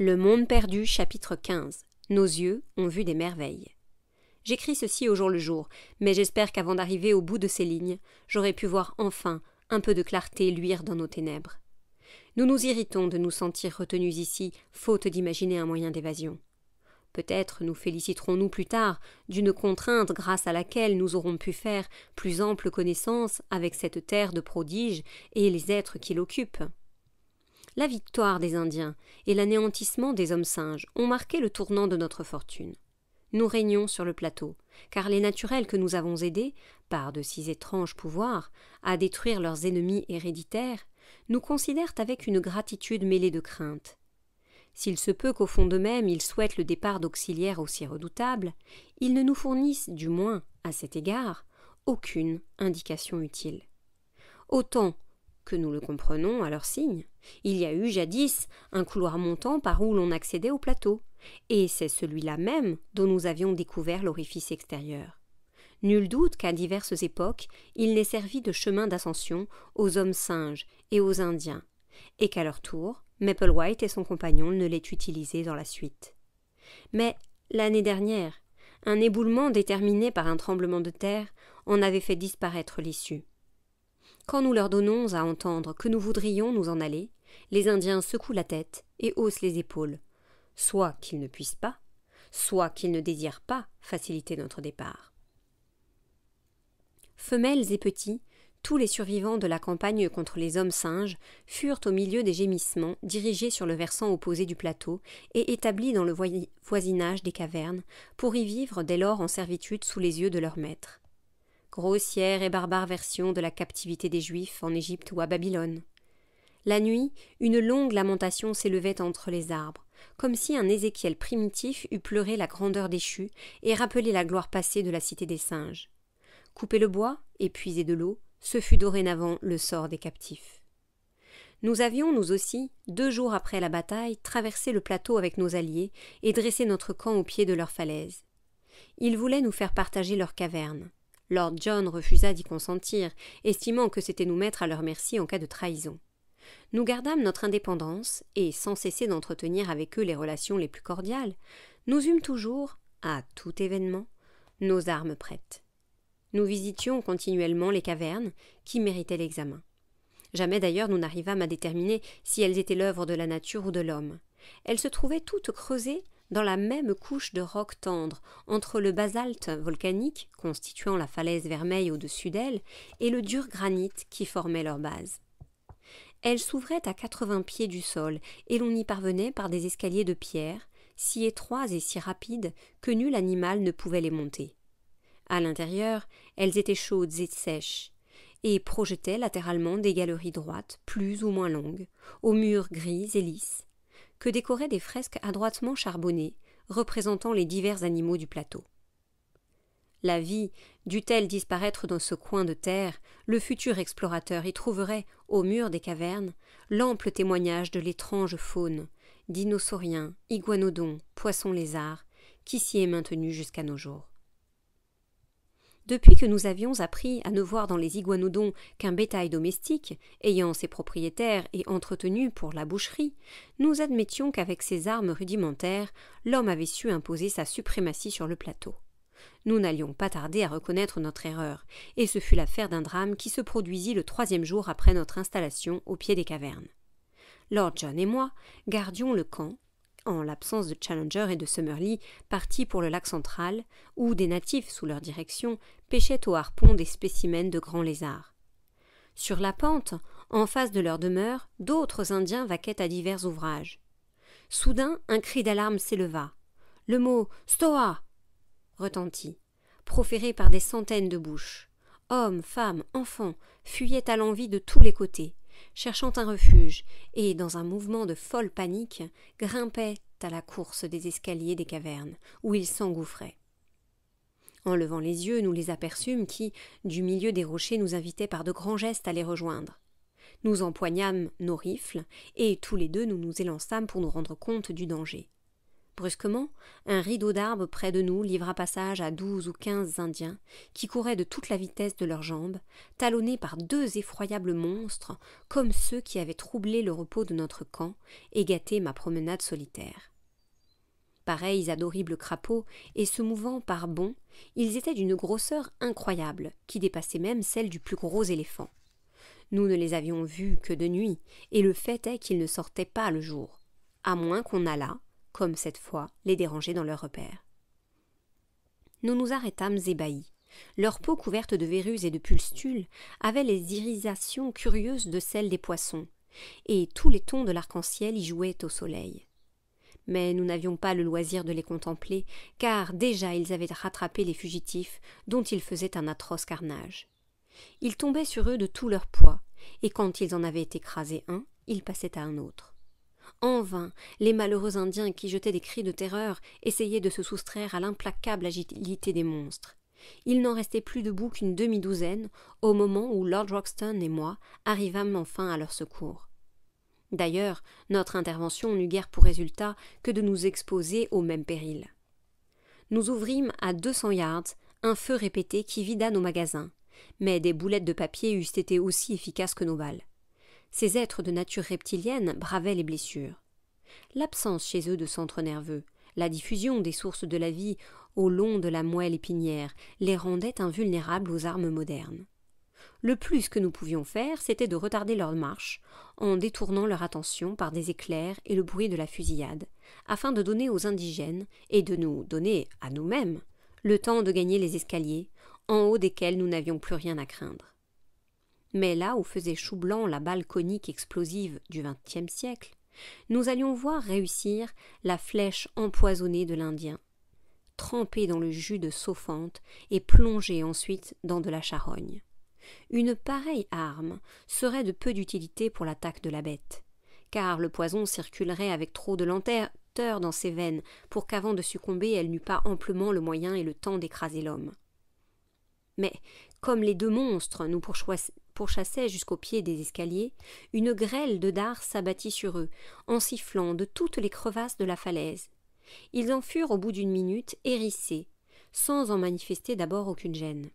Le monde perdu, chapitre 15. Nos yeux ont vu des merveilles. J'écris ceci au jour le jour, mais j'espère qu'avant d'arriver au bout de ces lignes, j'aurai pu voir enfin un peu de clarté luire dans nos ténèbres. Nous nous irritons de nous sentir retenus ici, faute d'imaginer un moyen d'évasion. Peut-être nous féliciterons-nous plus tard d'une contrainte grâce à laquelle nous aurons pu faire plus ample connaissance avec cette terre de prodiges et les êtres qui l'occupent. La victoire des Indiens et l'anéantissement des hommes-singes ont marqué le tournant de notre fortune. Nous régnons sur le plateau, car les naturels que nous avons aidés, par de si étranges pouvoirs, à détruire leurs ennemis héréditaires, nous considèrent avec une gratitude mêlée de crainte. S'il se peut qu'au fond d'eux-mêmes ils souhaitent le départ d'auxiliaires aussi redoutables, ils ne nous fournissent, du moins à cet égard, aucune indication utile. Autant que nous le comprenons à leurs signes, il y a eu jadis un couloir montant par où l'on accédait au plateau, et c'est celui-là même dont nous avions découvert l'orifice extérieur. Nul doute qu'à diverses époques, il n'ait servi de chemin d'ascension aux hommes singes et aux Indiens, et qu'à leur tour, Mapplewhite et son compagnon ne l'aient utilisé dans la suite. Mais l'année dernière, un éboulement déterminé par un tremblement de terre en avait fait disparaître l'issue. Quand nous leur donnons à entendre que nous voudrions nous en aller, les Indiens secouent la tête et haussent les épaules, soit qu'ils ne puissent pas, soit qu'ils ne désirent pas faciliter notre départ. Femelles et petits, tous les survivants de la campagne contre les hommes singes furent au milieu des gémissements dirigés sur le versant opposé du plateau et établis dans le voisinage des cavernes pour y vivre dès lors en servitude sous les yeux de leurs maîtres. Grossière et barbare version de la captivité des Juifs en Égypte ou à Babylone. La nuit, une longue lamentation s'élevait entre les arbres, comme si un Ézéchiel primitif eût pleuré la grandeur déchue et rappelé la gloire passée de la cité des singes. Couper le bois et puiser de l'eau, ce fut dorénavant le sort des captifs. Nous avions, nous aussi, 2 jours après la bataille, traversé le plateau avec nos alliés et dressé notre camp au pied de leur falaise. Ils voulaient nous faire partager leur caverne. Lord John refusa d'y consentir, estimant que c'était nous mettre à leur merci en cas de trahison. Nous gardâmes notre indépendance et, sans cesser d'entretenir avec eux les relations les plus cordiales, nous eûmes toujours, à tout événement, nos armes prêtes. Nous visitions continuellement les cavernes qui méritaient l'examen. Jamais d'ailleurs nous n'arrivâmes à déterminer si elles étaient l'œuvre de la nature ou de l'homme. Elles se trouvaient toutes creusées dans la même couche de rocs tendres, entre le basalte volcanique, constituant la falaise vermeille au-dessus d'elles, et le dur granit qui formait leur base. Elles s'ouvraient à 80 pieds du sol, et l'on y parvenait par des escaliers de pierre, si étroits et si rapides que nul animal ne pouvait les monter. À l'intérieur, elles étaient chaudes et sèches, et projetaient latéralement des galeries droites, plus ou moins longues, aux murs gris et lisses, que décoraient des fresques adroitement charbonnées, représentant les divers animaux du plateau. La vie dût-elle disparaître dans ce coin de terre, le futur explorateur y trouverait, au mur des cavernes, l'ample témoignage de l'étrange faune, dinosauriens, iguanodons, poissons-lézards, qui s'y est maintenue jusqu'à nos jours. Depuis que nous avions appris à ne voir dans les iguanodons qu'un bétail domestique, ayant ses propriétaires et entretenu pour la boucherie, nous admettions qu'avec ses armes rudimentaires, l'homme avait su imposer sa suprématie sur le plateau. Nous n'allions pas tarder à reconnaître notre erreur, et ce fut l'affaire d'un drame qui se produisit le 3e jour après notre installation au pied des cavernes. Lord John et moi gardions le camp, en l'absence de Challenger et de Summerlee, partis pour le lac central, où des natifs, sous leur direction, pêchaient au harpon des spécimens de grands lézards. Sur la pente, en face de leur demeure, d'autres Indiens vaquaient à divers ouvrages. Soudain, un cri d'alarme s'éleva. Le mot « Stoa » retentit, proféré par des centaines de bouches. Hommes, femmes, enfants fuyaient à l'envi de tous les côtés, cherchant un refuge, et, dans un mouvement de folle panique, grimpaient à la course des escaliers des cavernes, où ils s'engouffraient. En levant les yeux, nous les aperçûmes qui, du milieu des rochers, nous invitaient par de grands gestes à les rejoindre. Nous empoignâmes nos rifles, et tous les deux nous nous élançâmes pour nous rendre compte du danger. Brusquement, un rideau d'arbres près de nous livra passage à 12 ou 15 Indiens qui couraient de toute la vitesse de leurs jambes, talonnés par 2 effroyables monstres, comme ceux qui avaient troublé le repos de notre camp et gâté ma promenade solitaire. Pareils à d'horribles crapauds et se mouvant par bonds, ils étaient d'une grosseur incroyable, qui dépassait même celle du plus gros éléphant. Nous ne les avions vus que de nuit, et le fait est qu'ils ne sortaient pas le jour, à moins qu'on allât, comme cette fois, les déranger dans leur repère. Nous nous arrêtâmes ébahis. Leur peau couverte de verrues et de pustules avait les irisations curieuses de celles des poissons, et tous les tons de l'arc-en-ciel y jouaient au soleil. Mais nous n'avions pas le loisir de les contempler, car déjà ils avaient rattrapé les fugitifs, dont ils faisaient un atroce carnage. Ils tombaient sur eux de tout leur poids, et quand ils en avaient écrasé un, ils passaient à un autre. En vain, les malheureux Indiens qui jetaient des cris de terreur essayaient de se soustraire à l'implacable agilité des monstres. Il n'en restait plus debout qu'une demi-douzaine au moment où Lord Roxton et moi arrivâmes enfin à leur secours. D'ailleurs, notre intervention n'eut guère pour résultat que de nous exposer au même péril. Nous ouvrîmes à 200 yards un feu répété qui vida nos magasins, mais des boulettes de papier eussent été aussi efficaces que nos balles. Ces êtres de nature reptilienne bravaient les blessures. L'absence chez eux de centre nerveux, la diffusion des sources de la vie au long de la moelle épinière les rendait invulnérables aux armes modernes. Le plus que nous pouvions faire, c'était de retarder leur marche, en détournant leur attention par des éclairs et le bruit de la fusillade, afin de donner aux indigènes, et de nous donner à nous-mêmes, le temps de gagner les escaliers, en haut desquels nous n'avions plus rien à craindre. Mais là où faisait chou blanc la balle conique explosive du XXe siècle, nous allions voir réussir la flèche empoisonnée de l'Indien, trempée dans le jus de sauxfante et plongée ensuite dans de la charogne. Une pareille arme serait de peu d'utilité pour l'attaque de la bête, car le poison circulerait avec trop de lenteur dans ses veines pour qu'avant de succomber elle n'eût pas amplement le moyen et le temps d'écraser l'homme. Mais, comme les 2 monstres nous pourchassaient jusqu'au pied des escaliers, une grêle de dards s'abattit sur eux, en sifflant de toutes les crevasses de la falaise. Ils en furent au bout d'une minute hérissés, sans en manifester d'abord aucune gêne.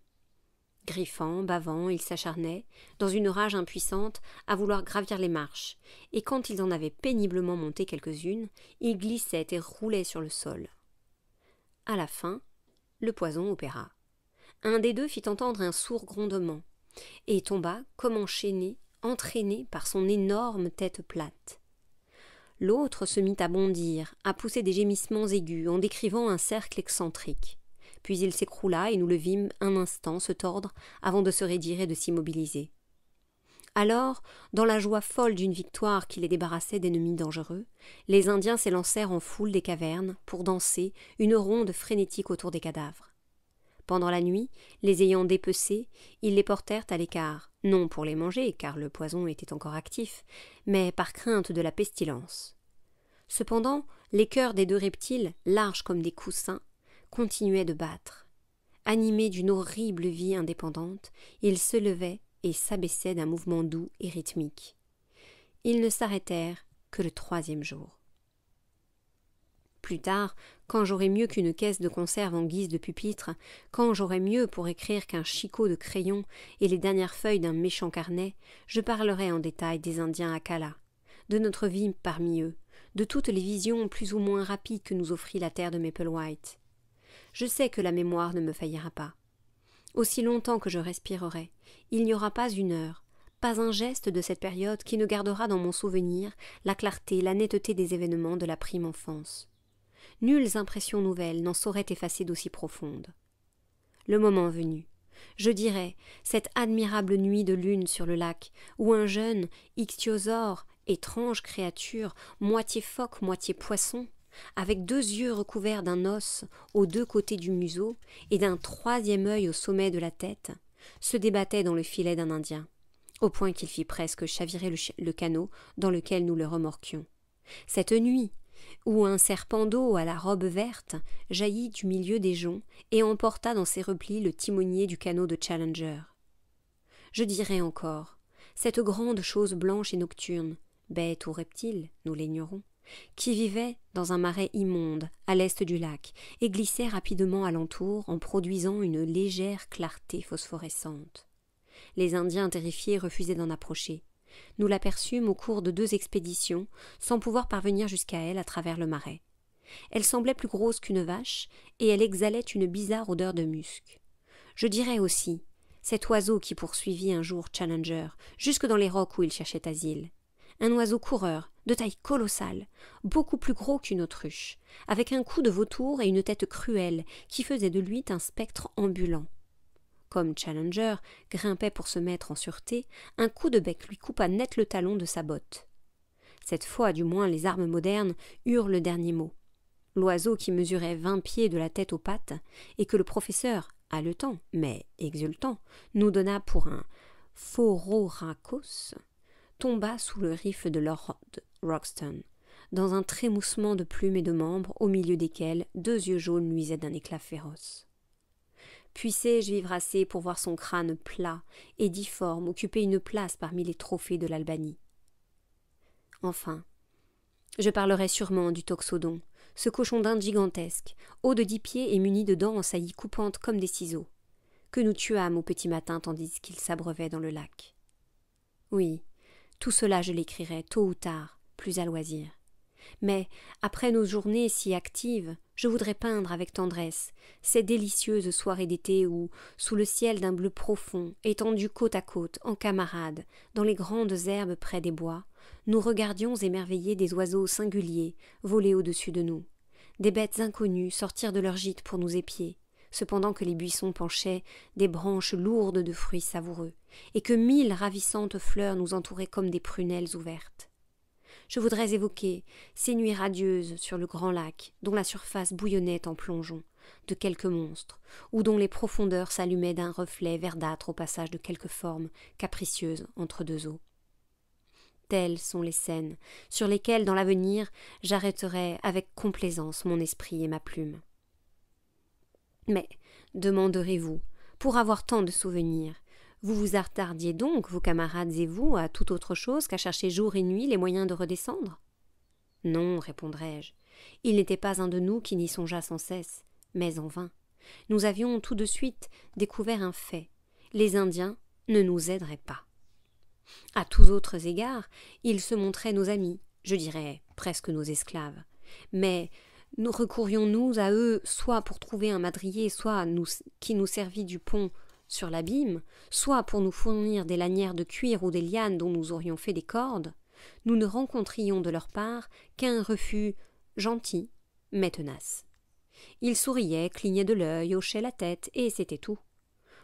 Griffant, bavant, ils s'acharnaient, dans une rage impuissante, à vouloir gravir les marches, et quand ils en avaient péniblement monté quelques-unes, ils glissaient et roulaient sur le sol. À la fin, le poison opéra. Un des 2 fit entendre un sourd grondement, et tomba comme entraîné par son énorme tête plate. L'autre se mit à bondir, à pousser des gémissements aigus, en décrivant un cercle excentrique. Puis il s'écroula et nous le vîmes un instant se tordre avant de se raidir et de s'immobiliser. Alors, dans la joie folle d'une victoire qui les débarrassait d'ennemis dangereux, les Indiens s'élancèrent en foule des cavernes pour danser une ronde frénétique autour des cadavres. Pendant la nuit, les ayant dépecés, ils les portèrent à l'écart, non pour les manger, car le poison était encore actif, mais par crainte de la pestilence. Cependant, les cœurs des 2 reptiles, larges comme des coussins, continuaient de battre. Animés d'une horrible vie indépendante, ils se levaient et s'abaissaient d'un mouvement doux et rythmique. Ils ne s'arrêtèrent que le 3e jour. Plus tard, quand j'aurai mieux qu'une caisse de conserve en guise de pupitre, quand j'aurai mieux pour écrire qu'un chicot de crayon et les dernières feuilles d'un méchant carnet, je parlerai en détail des Indiens à Cala, de notre vie parmi eux, de toutes les visions plus ou moins rapides que nous offrit la terre de Maple White. Je sais que la mémoire ne me faillira pas. Aussi longtemps que je respirerai, il n'y aura pas une heure, pas un geste de cette période qui ne gardera dans mon souvenir la clarté, la netteté des événements de la prime enfance. Nulles impressions nouvelles n'en sauraient effacer d'aussi profondes. Le moment venu, je dirai, cette admirable nuit de lune sur le lac, où un jeune ichthyosaure, étrange créature, moitié phoque, moitié poisson, avec 2 yeux recouverts d'un os aux 2 côtés du museau et d'un 3e œil au sommet de la tête, se débattait dans le filet d'un Indien, au point qu'il fit presque chavirer le canot dans lequel nous le remorquions. Cette nuit, où un serpent d'eau à la robe verte jaillit du milieu des joncs et emporta dans ses replis le timonier du canot de Challenger. Je dirai encore, cette grande chose blanche et nocturne, bête ou reptile, nous l'ignorons, qui vivait dans un marais immonde à l'est du lac et glissait rapidement alentour en produisant une légère clarté phosphorescente. Les Indiens terrifiés refusaient d'en approcher. Nous l'aperçûmes au cours de 2 expéditions, sans pouvoir parvenir jusqu'à elle à travers le marais. Elle semblait plus grosse qu'une vache, et elle exhalait une bizarre odeur de musc. Je dirais aussi, cet oiseau qui poursuivit un jour Challenger, jusque dans les rocs où il cherchait asile. Un oiseau coureur, de taille colossale, beaucoup plus gros qu'une autruche, avec un cou de vautour et une tête cruelle, qui faisait de lui un spectre ambulant. Comme Challenger grimpait pour se mettre en sûreté, un coup de bec lui coupa net le talon de sa botte. Cette fois, du moins, les armes modernes eurent le dernier mot. L'oiseau qui mesurait 20 pieds de la tête aux pattes, et que le professeur, haletant, mais exultant, nous donna pour un phororhacos, tomba sous le rifle de Lord Roxton, dans un trémoussement de plumes et de membres, au milieu desquels 2 yeux jaunes luisaient d'un éclat féroce. Puissais-je vivre assez pour voir son crâne plat et difforme occuper une place parmi les trophées de l'Albanie. Enfin, je parlerai sûrement du toxodon, ce cochon d'Inde gigantesque, haut de 10 pieds et muni de dents en saillie coupantes comme des ciseaux, que nous tuâmes au petit matin tandis qu'il s'abreuvait dans le lac. Oui, tout cela je l'écrirai tôt ou tard, plus à loisir. Mais, après nos journées si actives, je voudrais peindre avec tendresse ces délicieuses soirées d'été où, sous le ciel d'un bleu profond, étendus côte à côte, en camarades, dans les grandes herbes près des bois, nous regardions émerveillés des oiseaux singuliers voler au-dessus de nous, des bêtes inconnues sortir de leur gîte pour nous épier, cependant que les buissons penchaient des branches lourdes de fruits savoureux, et que 1000 ravissantes fleurs nous entouraient comme des prunelles ouvertes. Je voudrais évoquer ces nuits radieuses sur le grand lac, dont la surface bouillonnait en plongeon, de quelques monstres, ou dont les profondeurs s'allumaient d'un reflet verdâtre au passage de quelques formes capricieuses entre 2 eaux. Telles sont les scènes sur lesquelles, dans l'avenir, j'arrêterai avec complaisance mon esprit et ma plume. Mais, demanderez-vous, pour avoir tant de souvenirs, vous vous attardiez donc, vos camarades et vous, à toute autre chose qu'à chercher jour et nuit les moyens de redescendre? Non, répondrai-je, il n'était pas un de nous qui n'y songea sans cesse, mais en vain. Nous avions tout de suite découvert un fait. Les Indiens ne nous aideraient pas. À tous autres égards, ils se montraient nos amis, je dirais presque nos esclaves. Mais nous recourions-nous à eux soit pour trouver un madrier, qui nous servit du pont sur l'abîme, soit pour nous fournir des lanières de cuir ou des lianes dont nous aurions fait des cordes, nous ne rencontrions de leur part qu'un refus gentil, mais tenace. Ils souriaient, clignaient de l'œil, hochaient la tête, et c'était tout.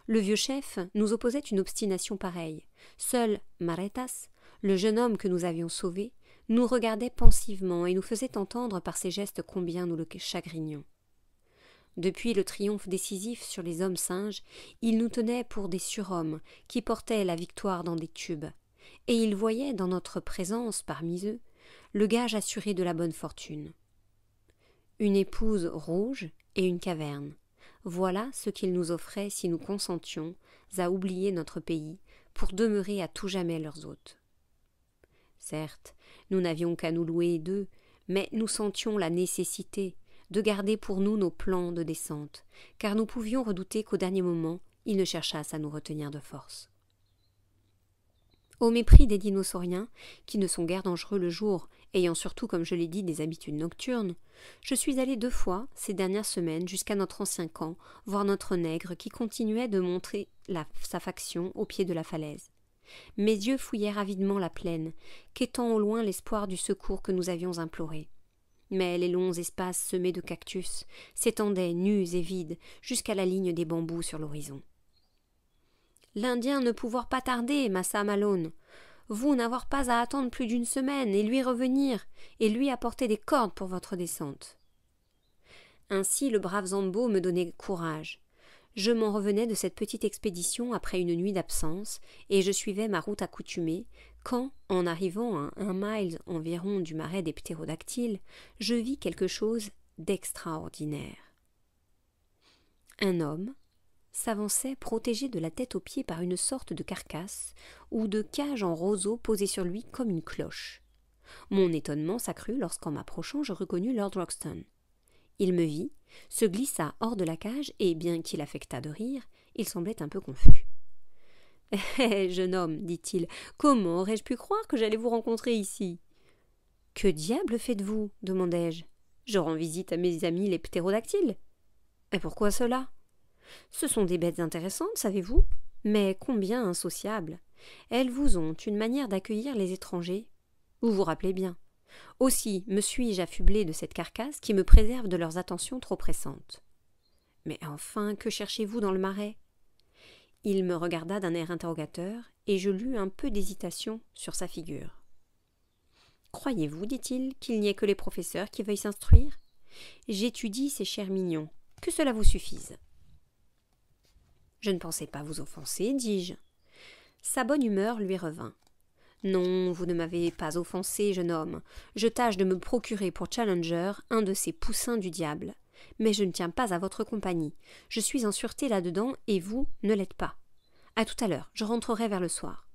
Le vieux chef nous opposait une obstination pareille. Seul Maretas, le jeune homme que nous avions sauvé, nous regardait pensivement et nous faisait entendre par ses gestes combien nous le chagrinions. Depuis le triomphe décisif sur les hommes singes, il nous tenait pour des surhommes qui portaient la victoire dans des tubes, et il voyait dans notre présence parmi eux le gage assuré de la bonne fortune. Une épouse rouge et une caverne, voilà ce qu'il nous offrait si nous consentions à oublier notre pays pour demeurer à tout jamais leurs hôtes. Certes, nous n'avions qu'à nous louer d'eux, mais nous sentions la nécessité de garder pour nous nos plans de descente, car nous pouvions redouter qu'au dernier moment, ils ne cherchassent à nous retenir de force. Au mépris des dinosauriens, qui ne sont guère dangereux le jour, ayant surtout, comme je l'ai dit, des habitudes nocturnes, je suis allé 2 fois, ces dernières semaines, jusqu'à notre ancien camp, voir notre nègre qui continuait de montrer sa faction au pied de la falaise. Mes yeux fouillaient avidement la plaine, quêtant au loin l'espoir du secours que nous avions imploré. Mais les longs espaces semés de cactus s'étendaient nus et vides jusqu'à la ligne des bambous sur l'horizon. L'Indien ne pouvoir pas tarder, Massa Malone. Vous n'avoir pas à attendre plus d'1 semaine et lui revenir, et lui apporter des cordes pour votre descente. Ainsi le brave Zambo me donnait courage. Je m'en revenais de cette petite expédition après une nuit d'absence, et je suivais ma route accoutumée, quand, en arrivant à 1 mile environ du marais des ptérodactyles, je vis quelque chose d'extraordinaire. Un homme s'avançait protégé de la tête aux pieds par une sorte de carcasse ou de cage en roseau posée sur lui comme une cloche. Mon étonnement s'accrut lorsqu'en m'approchant je reconnus Lord Roxton. Il me vit, se glissa hors de la cage et, bien qu'il affectât de rire, il semblait un peu confus. « Eh, jeune homme, dit-il, comment aurais-je pu croire que j'allais vous rencontrer ici ?»« Que diable faites-vous » demandai-je. « Je rends visite à mes amis les ptérodactyles. »« Et pourquoi cela ?»« Ce sont des bêtes intéressantes, savez-vous, mais combien insociables. Elles vous ont une manière d'accueillir les étrangers. Vous vous rappelez bien. Aussi me suis-je affublé de cette carcasse qui me préserve de leurs attentions trop pressantes. Mais enfin, que cherchez-vous dans le marais ?» Il me regarda d'un air interrogateur, et je lus un peu d'hésitation sur sa figure. « Croyez-vous, dit-il, qu'il n'y ait que les professeurs qui veuillent s'instruire ? J'étudie ces chers mignons. Que cela vous suffise. » Je ne pensais pas vous offenser, dis-je. Sa bonne humeur lui revint. « Non, vous ne m'avez pas offensé, jeune homme. Je tâche de me procurer pour Challenger un de ces poussins du diable. Mais je ne tiens pas à votre compagnie. Je suis en sûreté là-dedans et vous ne l'êtes pas. À tout à l'heure, je rentrerai vers le soir. »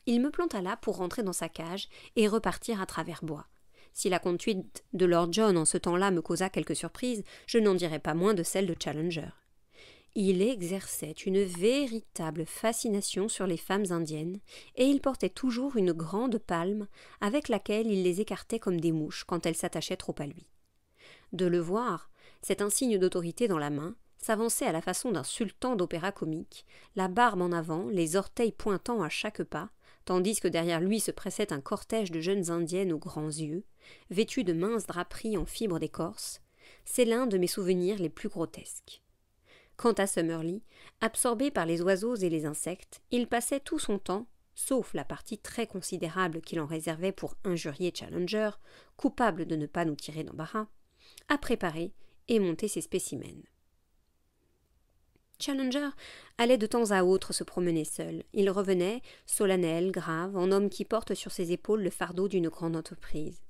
Il me planta là pour rentrer dans sa cage et repartir à travers bois. Si la conduite de Lord John en ce temps-là me causa quelque surprise, je n'en dirai pas moins de celle de Challenger. Il exerçait une véritable fascination sur les femmes indiennes, et il portait toujours une grande palme avec laquelle il les écartait comme des mouches quand elles s'attachaient trop à lui. De le voir, cet insigne d'autorité dans la main, s'avançait à la façon d'un sultan d'opéra comique, la barbe en avant, les orteils pointant à chaque pas, tandis que derrière lui se pressait un cortège de jeunes indiennes aux grands yeux, vêtues de minces draperies en fibres d'écorce, c'est l'un de mes souvenirs les plus grotesques. Quant à Summerlee, absorbé par les oiseaux et les insectes, il passait tout son temps, sauf la partie très considérable qu'il en réservait pour injurier Challenger, coupable de ne pas nous tirer d'embarras, à préparer et monter ses spécimens. Challenger allait de temps à autre se promener seul. Il revenait, solennel, grave, en homme qui porte sur ses épaules le fardeau d'une grande entreprise.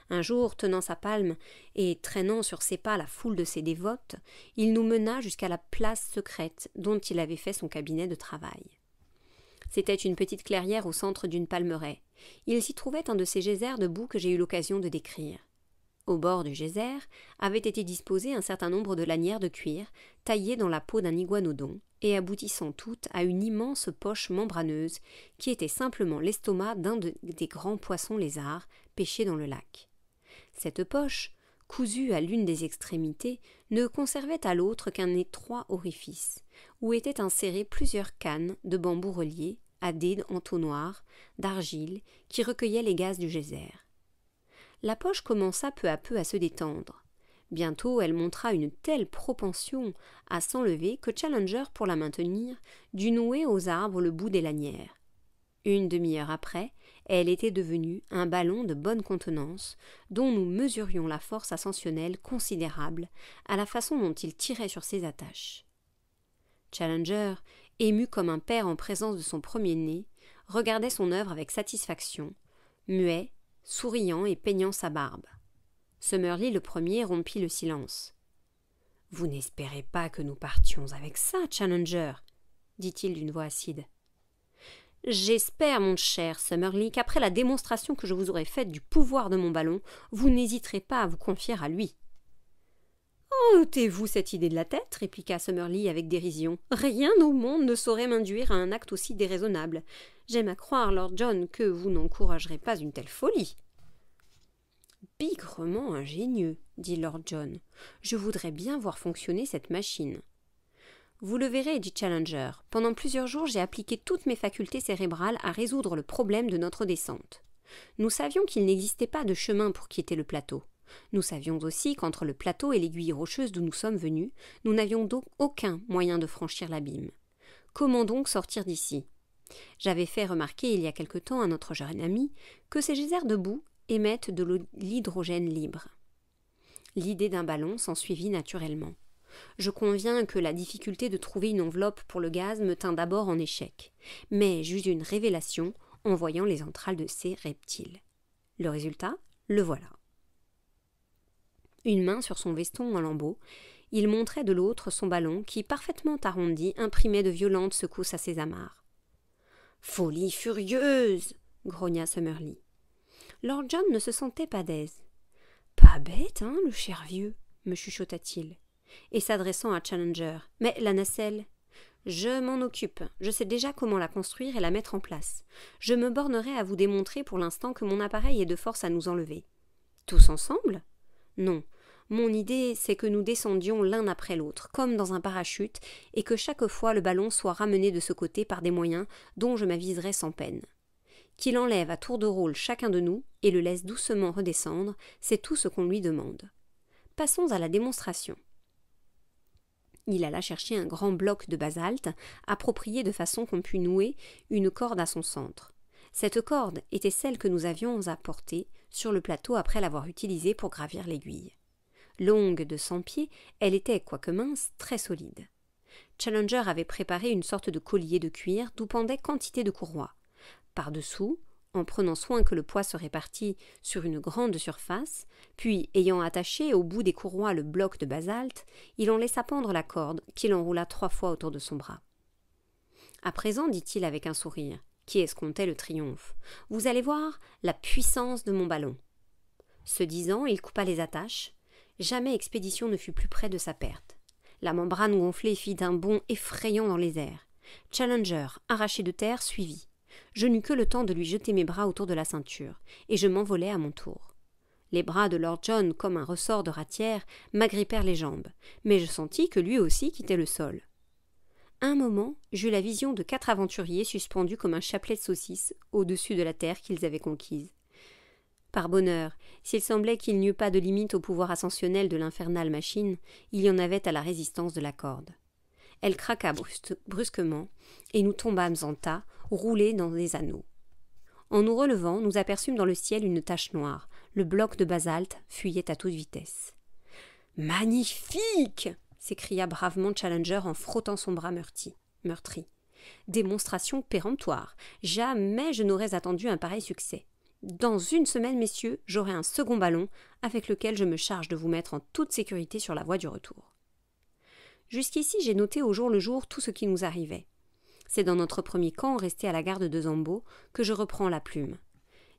Un jour, tenant sa palme et traînant sur ses pas la foule de ses dévotes, il nous mena jusqu'à la place secrète dont il avait fait son cabinet de travail. C'était une petite clairière au centre d'une palmeraie. Il s'y trouvait un de ces geysers de boue que j'ai eu l'occasion de décrire. Au bord du geyser avait été disposé un certain nombre de lanières de cuir, taillées dans la peau d'un iguanodon, et aboutissant toutes à une immense poche membraneuse, qui était simplement l'estomac d'un des grands poissons lézards pêchés dans le lac. Cette poche, cousue à l'une des extrémités, ne conservait à l'autre qu'un étroit orifice, où étaient insérées plusieurs cannes de bambou reliées à des entonnoirs d'argile qui recueillaient les gaz du geyser. La poche commença peu à peu à se détendre. Bientôt, elle montra une telle propension à s'enlever que Challenger, pour la maintenir, dut nouer aux arbres le bout des lanières. Une demi-heure après, elle était devenue un ballon de bonne contenance, dont nous mesurions la force ascensionnelle considérable à la façon dont il tirait sur ses attaches. Challenger, ému comme un père en présence de son premier-né, regardait son œuvre avec satisfaction, muet, souriant et peignant sa barbe. Summerlee le premier rompit le silence. « Vous n'espérez pas que nous partions avec ça, Challenger ?» dit-il d'une voix acide. « J'espère, mon cher Summerlee, qu'après la démonstration que je vous aurai faite du pouvoir de mon ballon, vous n'hésiterez pas à vous confier à lui. »« Ôtez-vous cette idée de la tête, répliqua Summerlee avec dérision. Rien au monde ne saurait m'induire à un acte aussi déraisonnable. J'aime à croire, Lord John, que vous n'encouragerez pas une telle folie. » Bigrement ingénieux, dit Lord John. Je voudrais bien voir fonctionner cette machine. Vous le verrez, dit Challenger. Pendant plusieurs jours, j'ai appliqué toutes mes facultés cérébrales à résoudre le problème de notre descente. Nous savions qu'il n'existait pas de chemin pour quitter le plateau. Nous savions aussi qu'entre le plateau et l'aiguille rocheuse d'où nous sommes venus, nous n'avions donc aucun moyen de franchir l'abîme. Comment donc sortir d'ici ? J'avais fait remarquer il y a quelque temps à notre jeune ami que ces geysers de boue émettent de l'hydrogène libre. L'idée d'un ballon s'ensuivit naturellement. Je conviens que la difficulté de trouver une enveloppe pour le gaz me tint d'abord en échec, mais j'eus une révélation en voyant les entrailles de ces reptiles. Le résultat, le voilà. Une main sur son veston en lambeaux, il montrait de l'autre son ballon qui, parfaitement arrondi, imprimait de violentes secousses à ses amarres. « Folie furieuse !» grogna Summerlee. Lord John ne se sentait pas d'aise. « Pas bête, hein, le cher vieux ?» me chuchota-t-il. Et s'adressant à Challenger. « Mais la nacelle ?»« Je m'en occupe. Je sais déjà comment la construire et la mettre en place. Je me bornerai à vous démontrer pour l'instant que mon appareil est de force à nous enlever. »« Tous ensemble ?»« Non. Mon idée, c'est que nous descendions l'un après l'autre, comme dans un parachute, et que chaque fois le ballon soit ramené de ce côté par des moyens dont je m'aviserai sans peine. Qu'il enlève à tour de rôle chacun de nous et le laisse doucement redescendre, c'est tout ce qu'on lui demande. Passons à la démonstration. » Il alla chercher un grand bloc de basalte, approprié de façon qu'on pût nouer une corde à son centre. Cette corde était celle que nous avions apportée sur le plateau après l'avoir utilisée pour gravir l'aiguille. Longue de 100 pieds, elle était, quoique mince, très solide. Challenger avait préparé une sorte de collier de cuir d'où pendait quantité de courroies. Par-dessous, en prenant soin que le poids se répartît sur une grande surface, puis, ayant attaché au bout des courroies le bloc de basalte, il en laissa pendre la corde qu'il enroula 3 fois autour de son bras. « À présent, dit-il avec un sourire, qui escomptait le triomphe, vous allez voir la puissance de mon ballon. » Ce disant, il coupa les attaches. Jamais expédition ne fut plus près de sa perte. La membrane gonflée fit un bond effrayant dans les airs. Challenger, arraché de terre, suivit. Je n'eus que le temps de lui jeter mes bras autour de la ceinture, et je m'envolai à mon tour. Les bras de Lord John, comme un ressort de ratière, m'agrippèrent les jambes, mais je sentis que lui aussi quittait le sol. Un moment, j'eus la vision de 4 aventuriers suspendus comme un chapelet de saucisses au-dessus de la terre qu'ils avaient conquise. Par bonheur, s'il semblait qu'il n'y eût pas de limite au pouvoir ascensionnel de l'infernale machine, il y en avait à la résistance de la corde. Elle craqua brusquement, et nous tombâmes en tas, roulés dans des anneaux. En nous relevant, nous aperçûmes dans le ciel une tache noire. Le bloc de basalte fuyait à toute vitesse. « Magnifique !» s'écria bravement Challenger en frottant son bras meurtri. « Démonstration péremptoire. Jamais je n'aurais attendu un pareil succès. Dans une semaine, messieurs, j'aurai un second ballon avec lequel je me charge de vous mettre en toute sécurité sur la voie du retour. » Jusqu'ici, j'ai noté au jour le jour tout ce qui nous arrivait. C'est dans notre premier camp, resté à la garde de Zambo, que je reprends la plume.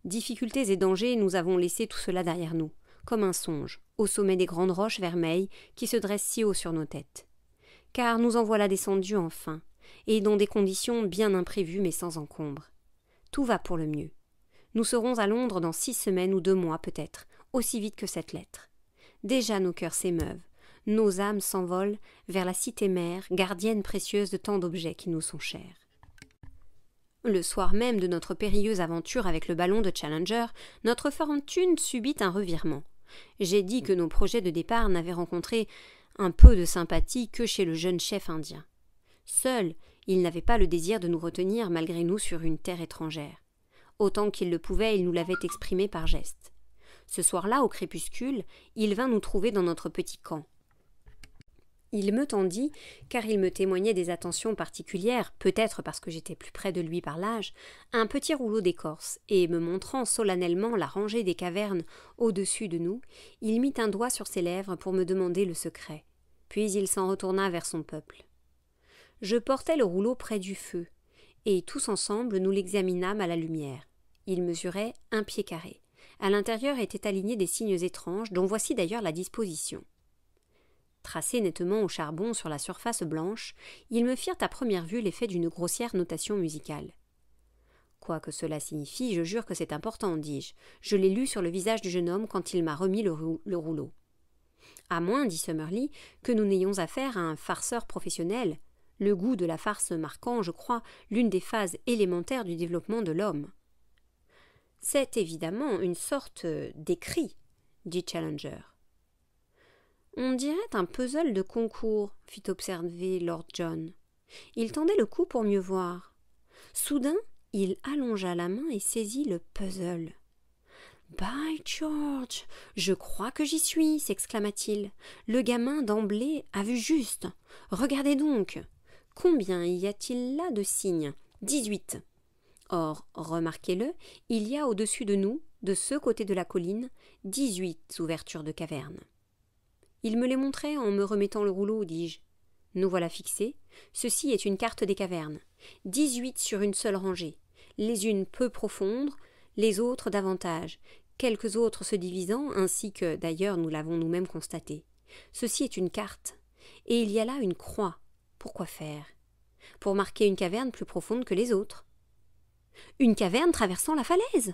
Difficultés et dangers, nous avons laissé tout cela derrière nous, comme un songe, au sommet des grandes roches vermeilles qui se dressent si haut sur nos têtes. Car nous en voilà descendus enfin, et dans des conditions bien imprévues mais sans encombre. Tout va pour le mieux. Nous serons à Londres dans 6 semaines ou 2 mois peut-être, aussi vite que cette lettre. Déjà nos cœurs s'émeuvent. Nos âmes s'envolent vers la cité-mère, gardienne précieuse de tant d'objets qui nous sont chers. Le soir même de notre périlleuse aventure avec le ballon de Challenger, notre fortune subit un revirement. J'ai dit que nos projets de départ n'avaient rencontré un peu de sympathie que chez le jeune chef indien. Seul, il n'avait pas le désir de nous retenir malgré nous sur une terre étrangère. Autant qu'il le pouvait, il nous l'avait exprimé par geste. Ce soir-là, au crépuscule, il vint nous trouver dans notre petit camp. Il me tendit, car il me témoignait des attentions particulières, peut-être parce que j'étais plus près de lui par l'âge, un petit rouleau d'écorce, et me montrant solennellement la rangée des cavernes au-dessus de nous, il mit un doigt sur ses lèvres pour me demander le secret. Puis il s'en retourna vers son peuple. Je portai le rouleau près du feu, et tous ensemble nous l'examinâmes à la lumière. Il mesurait 1 pied carré. À l'intérieur étaient alignés des signes étranges, dont voici d'ailleurs la disposition. Tracés nettement au charbon sur la surface blanche, ils me firent à première vue l'effet d'une grossière notation musicale. « Quoi que cela signifie, je jure que c'est important, dis-je. Je l'ai lu sur le visage du jeune homme quand il m'a remis le rouleau. »« À moins, dit Summerlee, que nous n'ayons affaire à un farceur professionnel, le goût de la farce marquant, je crois, l'une des phases élémentaires du développement de l'homme. »« C'est évidemment une sorte d'écrit, dit Challenger. » « On dirait un puzzle de concours, fit observer Lord John. Il tendait le cou pour mieux voir. Soudain, il allongea la main et saisit le puzzle. « By George, je crois que j'y suis, s'exclama-t-il. Le gamin d'emblée a vu juste. Regardez donc. Combien y a-t-il là de signes ? 18. Or, remarquez-le, il y a au-dessus de nous, de ce côté de la colline, 18 ouvertures de cavernes. Il me les montrait en me remettant le rouleau, dis-je. Nous voilà fixés. Ceci est une carte des cavernes. 18 sur une seule rangée. Les unes peu profondes, les autres davantage, quelques autres se divisant, ainsi que, d'ailleurs, nous l'avons nous-mêmes constaté. Ceci est une carte, et il y a là une croix. Pourquoi faire? Pour marquer une caverne plus profonde que les autres. « Une caverne traversant la falaise !»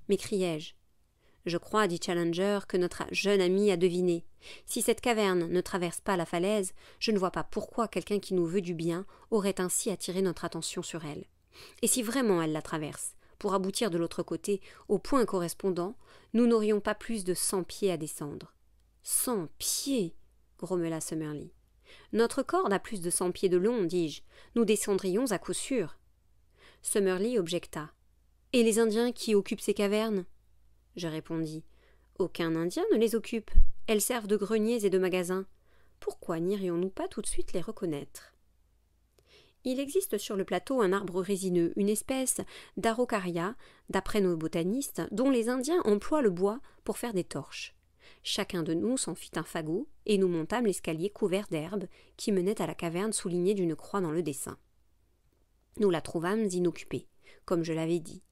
m'écriai-je. « Je crois, dit Challenger, que notre jeune ami a deviné. Si cette caverne ne traverse pas la falaise, je ne vois pas pourquoi quelqu'un qui nous veut du bien aurait ainsi attiré notre attention sur elle. Et si vraiment elle la traverse, pour aboutir de l'autre côté, au point correspondant, nous n'aurions pas plus de 100 pieds à descendre. »« 100 pieds !» grommela Summerlee. « Notre corde a plus de 100 pieds de long, dis-je. Nous descendrions à coup sûr. » Summerlee objecta. « Et les Indiens qui occupent ces cavernes ?» Je répondis. « Aucun Indien ne les occupe. Elles servent de greniers et de magasins. Pourquoi n'irions-nous pas tout de suite les reconnaître ?» Il existe sur le plateau un arbre résineux, une espèce d'Araucaria, d'après nos botanistes, dont les Indiens emploient le bois pour faire des torches. Chacun de nous s'en fit un fagot, et nous montâmes l'escalier couvert d'herbe qui menait à la caverne soulignée d'une croix dans le dessin. Nous la trouvâmes inoccupée, comme je l'avais dit,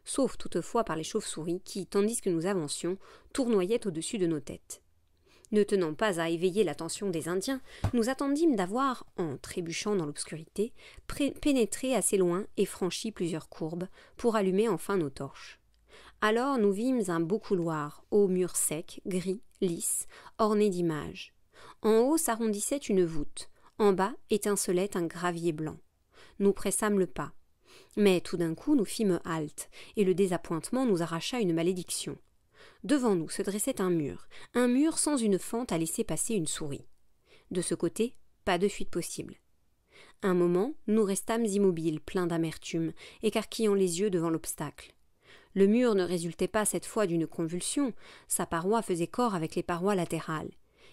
sauf toutefois par les chauves-souris qui, tandis que nous avancions, tournoyaient au-dessus de nos têtes. Ne tenant pas à éveiller l'attention des Indiens, nous attendîmes d'avoir, en trébuchant dans l'obscurité, pénétré assez loin et franchi plusieurs courbes pour allumer enfin nos torches. Alors nous vîmes un beau couloir, aux murs secs, gris, lisses, ornés d'images. En haut s'arrondissait une voûte, en bas étincelait un gravier blanc. Nous pressâmes le pas. Mais tout d'un coup nous fîmes halte, et le désappointement nous arracha une malédiction. Devant nous se dressait un mur sans une fente à laisser passer une souris. De ce côté, pas de fuite possible. Un moment, nous restâmes immobiles, pleins d'amertume, écarquillant les yeux devant l'obstacle. Le mur ne résultait pas cette fois d'une convulsion, sa paroi faisait corps avec les parois latérales.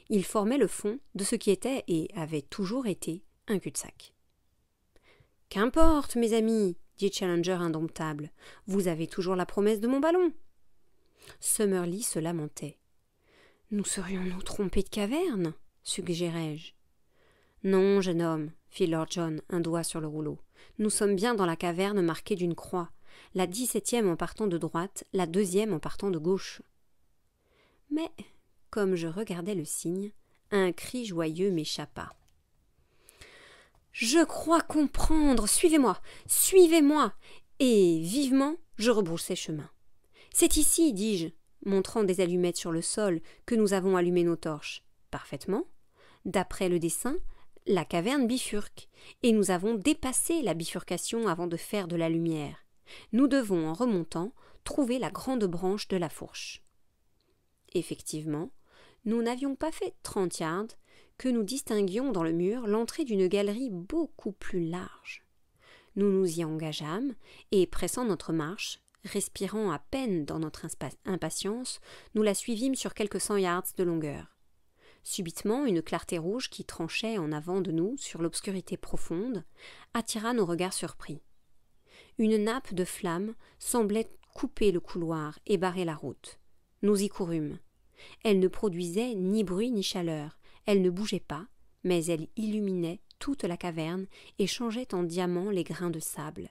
Il formait le fond de ce qui était et avait toujours été un cul-de-sac. « Qu'importe, mes amis, dit Challenger indomptable, vous avez toujours la promesse de mon ballon. » Summerlee se lamentait. « Nous serions-nous trompés de caverne ?» suggérai-je. « Non, jeune homme, fit Lord John, un doigt sur le rouleau. Nous sommes bien dans la caverne marquée d'une croix, la 17e en partant de droite, la 2e en partant de gauche. » Mais, comme je regardais le signe, un cri joyeux m'échappa. « Je crois comprendre, suivez-moi, suivez-moi !» Et, vivement, je rebroussai chemin. « C'est ici, dis-je, montrant des allumettes sur le sol, que nous avons allumé nos torches. Parfaitement. D'après le dessin, la caverne bifurque, et nous avons dépassé la bifurcation avant de faire de la lumière. Nous devons, en remontant, trouver la grande branche de la fourche. » Effectivement, nous n'avions pas fait 30 yards que nous distinguions dans le mur l'entrée d'une galerie beaucoup plus large. Nous nous y engageâmes, et pressant notre marche, respirant à peine dans notre impatience, nous la suivîmes sur quelques 100 yards de longueur. Subitement, une clarté rouge qui tranchait en avant de nous sur l'obscurité profonde attira nos regards surpris. Une nappe de flammes semblait couper le couloir et barrer la route. Nous y courûmes. Elle ne produisait ni bruit ni chaleur, elle ne bougeait pas, mais elle illuminait toute la caverne et changeait en diamants les grains de sable.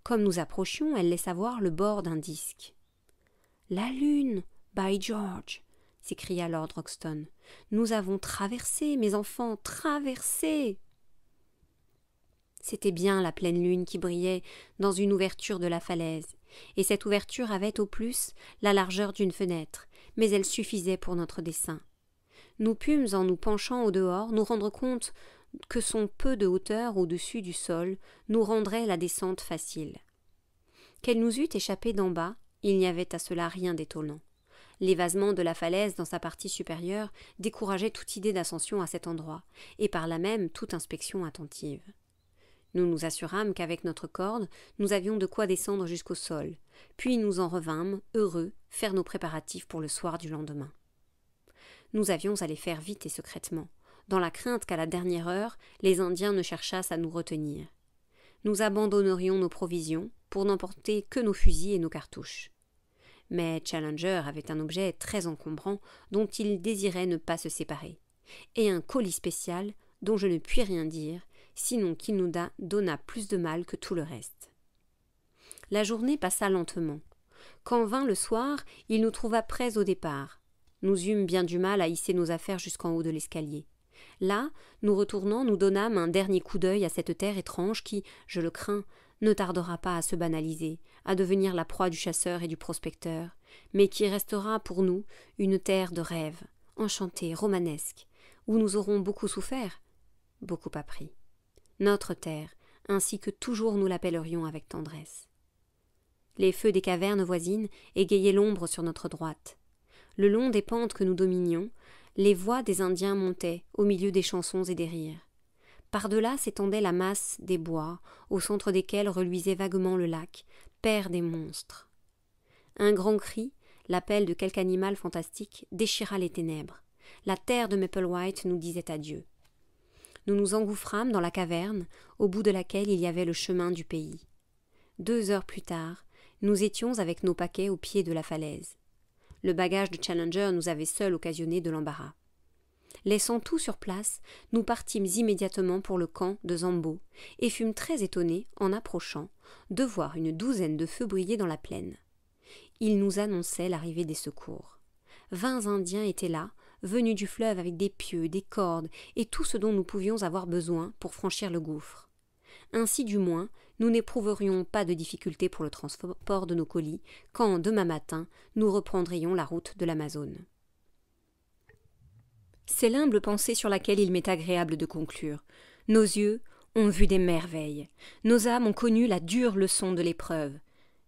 Comme nous approchions, elle laissa voir le bord d'un disque. « La lune, by George !» s'écria Lord Roxton. « Nous avons traversé, mes enfants, traversé !» C'était bien la pleine lune qui brillait dans une ouverture de la falaise, et cette ouverture avait au plus la largeur d'une fenêtre, mais elle suffisait pour notre dessein. Nous pûmes, en nous penchant au dehors, nous rendre compte que son peu de hauteur au-dessus du sol nous rendrait la descente facile. Qu'elle nous eût échappé d'en bas, il n'y avait à cela rien d'étonnant. L'évasement de la falaise dans sa partie supérieure décourageait toute idée d'ascension à cet endroit, et par là même toute inspection attentive. Nous nous assurâmes qu'avec notre corde, nous avions de quoi descendre jusqu'au sol, puis nous en revînmes, heureux, faire nos préparatifs pour le soir du lendemain. Nous avions à les faire vite et secrètement, dans la crainte qu'à la dernière heure, les Indiens ne cherchassent à nous retenir. Nous abandonnerions nos provisions pour n'emporter que nos fusils et nos cartouches. Mais Challenger avait un objet très encombrant dont il désirait ne pas se séparer, et un colis spécial dont je ne puis rien dire, sinon qu'il nous donna plus de mal que tout le reste. La journée passa lentement. Quand vint le soir, il nous trouva prêts au départ. Nous eûmes bien du mal à hisser nos affaires jusqu'en haut de l'escalier. Là, nous retournant, nous donnâmes un dernier coup d'œil à cette terre étrange qui, je le crains, ne tardera pas à se banaliser, à devenir la proie du chasseur et du prospecteur, mais qui restera pour nous une terre de rêve, enchantée, romanesque, où nous aurons beaucoup souffert, beaucoup appris. Notre terre, ainsi que toujours nous l'appellerions avec tendresse. Les feux des cavernes voisines égayaient l'ombre sur notre droite. Le long des pentes que nous dominions, les voix des Indiens montaient au milieu des chansons et des rires. Par-delà s'étendait la masse des bois, au centre desquels reluisait vaguement le lac, père des monstres. Un grand cri, l'appel de quelque animal fantastique, déchira les ténèbres. La terre de Maple White nous disait adieu. Nous nous engouffrâmes dans la caverne, au bout de laquelle il y avait le chemin du pays. 2 heures plus tard, nous étions avec nos paquets au pied de la falaise. Le bagage de Challenger nous avait seul occasionné de l'embarras. Laissant tout sur place, nous partîmes immédiatement pour le camp de Zambo et fûmes très étonnés, en approchant, de voir une 12aine de feux briller dans la plaine. Ils nous annonçaient l'arrivée des secours. 20 Indiens étaient là, venus du fleuve avec des pieux, des cordes et tout ce dont nous pouvions avoir besoin pour franchir le gouffre. Ainsi du moins, nous n'éprouverions pas de difficulté pour le transport de nos colis, quand, demain matin, nous reprendrions la route de l'Amazone. C'est l'humble pensée sur laquelle il m'est agréable de conclure. Nos yeux ont vu des merveilles. Nos âmes ont connu la dure leçon de l'épreuve.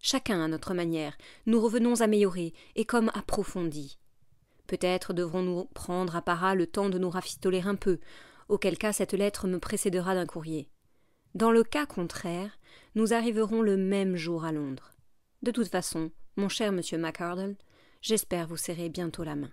Chacun à notre manière, nous revenons améliorés et comme approfondis. Peut-être devrons-nous prendre à Para le temps de nous rafistoler un peu, auquel cas cette lettre me précédera d'un courrier. Dans le cas contraire, nous arriverons le même jour à Londres. De toute façon, mon cher monsieur McArdle, j'espère vous serrer bientôt la main.